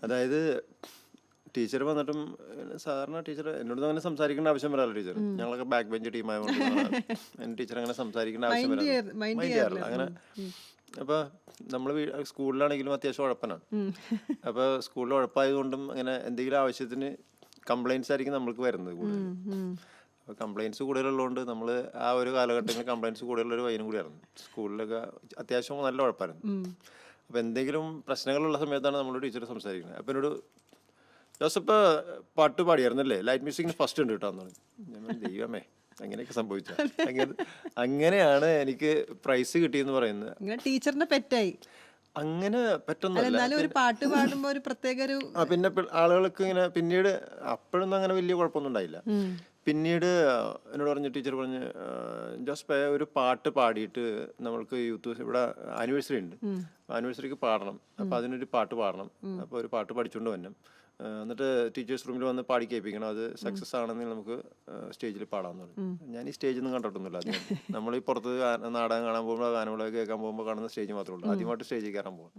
അതായത് ടീച്ചർ വന്നിട്ടും സാധാരണ ടീച്ചർ എന്നോട് അങ്ങനെ സംസാരിക്കേണ്ട ആവശ്യം വരാറില്ല. ടീച്ചർ ഞങ്ങളൊക്കെ ബാക്ക് ബെഞ്ച് ടീമായതുകൊണ്ട് എൻ്റെ ടീച്ചർ അങ്ങനെ സംസാരിക്കേണ്ട ആവശ്യം വരാറില്ല, മൈൻഡ് ചെയ്യാറില്ല അങ്ങനെ. അപ്പോൾ നമ്മൾ സ്കൂളിലാണെങ്കിലും അത്യാവശ്യം ഉഴപ്പനാണ്. അപ്പോൾ സ്കൂളിൽ ഉഴപ്പായതുകൊണ്ടും അങ്ങനെ എന്തെങ്കിലും ആവശ്യത്തിന് കംപ്ലയിൻസ് ആയിരിക്കും നമ്മൾക്ക് വരുന്നത് കൂടുതൽ. അപ്പോൾ കംപ്ലയിൻസ് കൂടുതലുള്ളതുകൊണ്ട് നമ്മൾ ആ ഒരു കാലഘട്ടങ്ങളിൽ കംപ്ലയിൻസ് കൂടുതലുള്ളൊരു വൈനും കൂടിയായിരുന്നു. സ്കൂളിലൊക്കെ അത്യാവശ്യം നല്ല ഉഴപ്പായിരുന്നു. അപ്പോൾ എന്തെങ്കിലും പ്രശ്നങ്ങളുള്ള സമയത്താണ് നമ്മളോട് ടീച്ചർ സംസാരിക്കുന്നത്. അപ്പോൾ എന്നോട് ജോസഫ് പാട്ട് പാടിയായിരുന്നല്ലേ, ലൈറ്റ് മ്യൂസിക്കിന് ഫസ്റ്റ് ഉണ്ട് കേട്ടോ എന്ന് പറഞ്ഞു. ഞാൻ പറഞ്ഞു, ദൈവമേ അങ്ങനെയൊക്കെ സംഭവിച്ച. അങ്ങനെയാണ് എനിക്ക് പ്രൈസ് കിട്ടിയെന്ന് പറയുന്നത്. ടീച്ചറിന്റെ പെറ്റായി അങ്ങനെ പറ്റുന്നില്ല. ഒരു പാട്ട് പാടുമ്പോ ഒരു പ്രത്യേക ഒരു പിന്നെ ആളുകൾക്ക് ഇങ്ങനെ പിന്നീട് അപ്പോഴൊന്നും അങ്ങനെ വലിയ കുഴപ്പമൊന്നും ഉണ്ടായില്ല. പിന്നീട് എന്നോട് പറഞ്ഞ ടീച്ചർ പറഞ്ഞ്, ജോസഫ് ഒരു പാട്ട് പാടിയിട്ട് നമ്മൾക്ക് യൂത്ത് ഇവിടെ ആനിവേഴ്സറി ഉണ്ട്, ആനിവേഴ്സറിക്ക് പാടണം, അപ്പോൾ അതിനൊരു പാട്ട് പാടണം, അപ്പോൾ ഒരു പാട്ട് പഠിച്ചുകൊണ്ട് വരണം, എന്നിട്ട് ടീച്ചേഴ്സ് റൂമിൽ വന്ന് പാടി കേൾപ്പിക്കണം, അത് സക്സസ് ആണെങ്കിൽ നമുക്ക് സ്റ്റേജിൽ പാടാമെന്ന് പറഞ്ഞു. ഞാൻ ഈ സ്റ്റേജിൽ ഒന്നും കണ്ടിട്ടൊന്നുമില്ല. ആദ്യം നമ്മൾ ഈ പുറത്ത് നാടകം കാണാൻ പോകുമ്പോൾ, ഗാനമേള കേൾക്കാൻ പോകുമ്പോൾ കാണുന്ന സ്റ്റേജ് മാത്രമേ ഉള്ളൂ. ആദ്യമായിട്ട് സ്റ്റേജിൽ കയറാൻ പോകും.